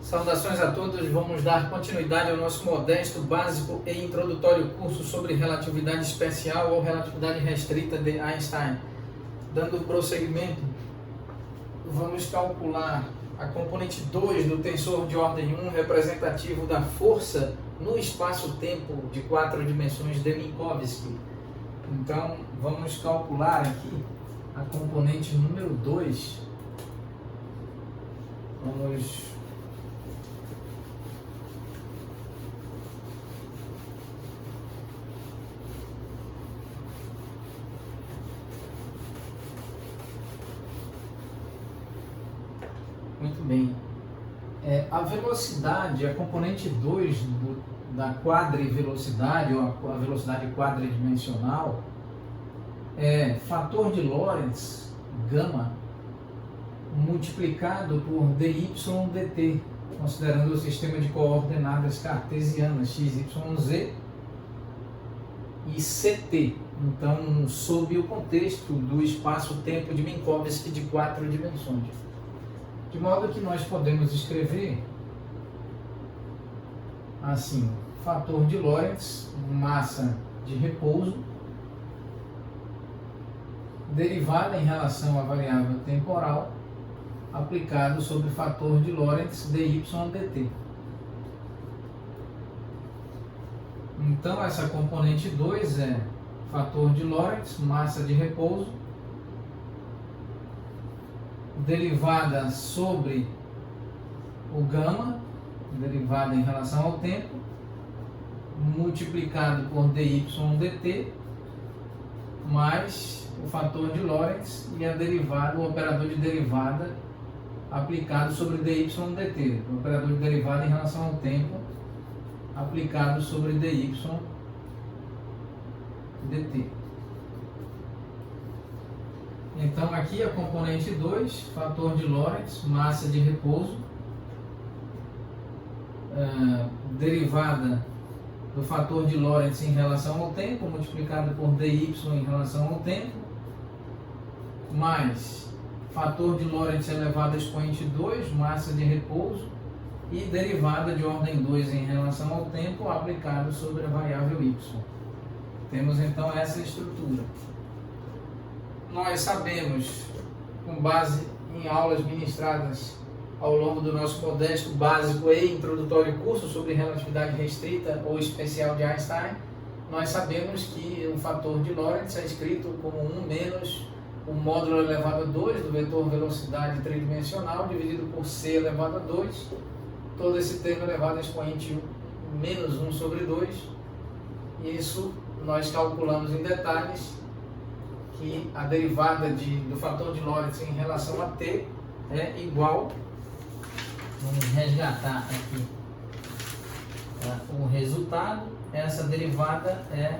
Saudações a todos, vamos dar continuidade ao nosso modesto, básico e introdutório curso sobre relatividade especial ou relatividade restrita de Einstein. Dando prosseguimento, vamos calcular a componente 2 do tensor de ordem 1 representativo da força no espaço-tempo de 4 dimensões de Minkowski. Então, vamos calcular aqui a componente número 2. Muito bem. A velocidade, a componente 2 da quadrivelocidade, ou a velocidade quadridimensional, é fator de Lorentz, gama, multiplicado por dy dt, considerando o sistema de coordenadas cartesianas x, y, z e ct. Então, sob o contexto do espaço-tempo de Minkowski de 4 dimensões. De modo que nós podemos escrever assim: fator de Lorentz, massa de repouso, derivada em relação à variável temporal, aplicado sobre fator de Lorentz dy dt. Então, essa componente 2 é fator de Lorentz, massa de repouso, derivada sobre o gama, derivada em relação ao tempo, multiplicado por dy dt, mais o fator de Lorentz e a derivada, o operador de derivada aplicado sobre dy dt, o operador de derivada em relação ao tempo aplicado sobre dy dt. Então, aqui a componente 2, fator de Lorentz, massa de repouso, derivada do fator de Lorentz em relação ao tempo, multiplicado por dy em relação ao tempo, mais fator de Lorentz elevado a expoente 2, massa de repouso, e derivada de ordem 2 em relação ao tempo, aplicado sobre a variável y. Temos então essa estrutura. Nós sabemos, com base em aulas ministradas ao longo do nosso modesto, básico e introdutório curso sobre relatividade restrita ou especial de Einstein, nós sabemos que o fator de Lorentz é escrito como 1 menos o módulo elevado a 2 do vetor velocidade tridimensional dividido por c elevado a 2, todo esse termo elevado a expoente menos 1 sobre 2. Isso nós calculamos em detalhes, que a derivada do fator de Lorentz em relação a t é igual, vamos resgatar aqui o resultado, essa derivada é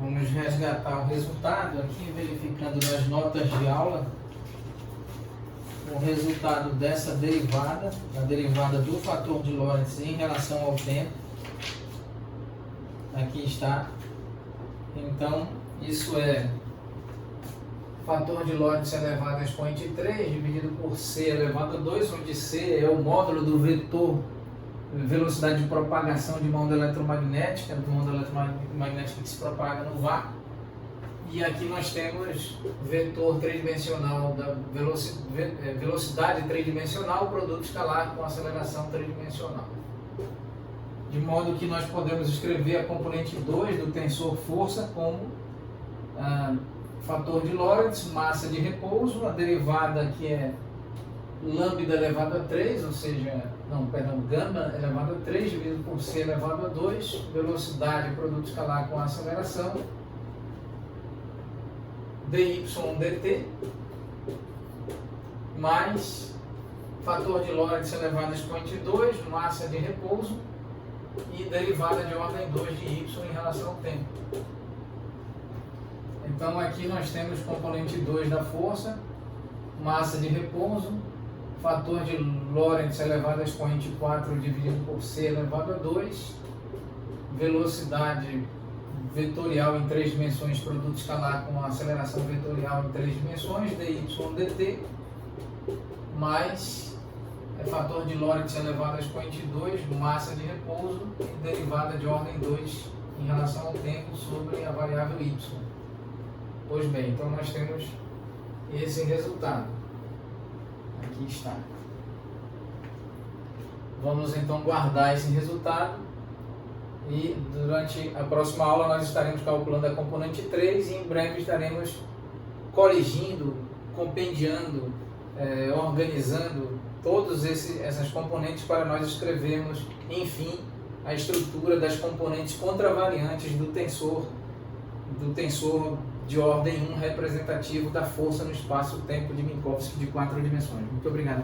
Vamos resgatar o resultado aqui, verificando nas notas de aula o resultado dessa derivada, a derivada do fator de Lorentz em relação ao tempo. Aqui está. Então, isso é fator de Lorentz elevado a expoente 3 dividido por c elevado a 2, onde c é o módulo do vetor velocidade de propagação de uma onda eletromagnética, que se propaga no vácuo. E aqui nós temos vetor tridimensional da velocidade tridimensional, produto escalar com aceleração tridimensional. De modo que nós podemos escrever a componente 2 do tensor força como fator de Lorentz, massa de repouso, a derivada que é lambda elevado a 3, ou seja, gama elevado a 3 dividido por c elevado a 2, velocidade, produto escalar com aceleração, dy dt, mais fator de Lorentz elevado a expoente 2, massa de repouso, e derivada de ordem 2 de y em relação ao tempo. Então aqui nós temos componente 2 da força, massa de repouso, fator de Lorentz elevado a expoente 4 dividido por c elevado a 2, velocidade vetorial em 3 dimensões, produto escalar com aceleração vetorial em 3 dimensões, dy dt, mais fator de Lorentz elevado a expoente 2, massa de repouso e derivada de ordem 2 em relação ao tempo sobre a variável y. Pois bem, então nós temos esse resultado. Aqui está. Vamos então guardar esse resultado e durante a próxima aula nós estaremos calculando a componente 3 e em breve estaremos coligindo, compendiando, organizando todas essas componentes para nós escrevermos, enfim, a estrutura das componentes contravariantes do tensor de ordem 1 representativo da força no espaço-tempo de Minkowski de 4 dimensões. Muito obrigado.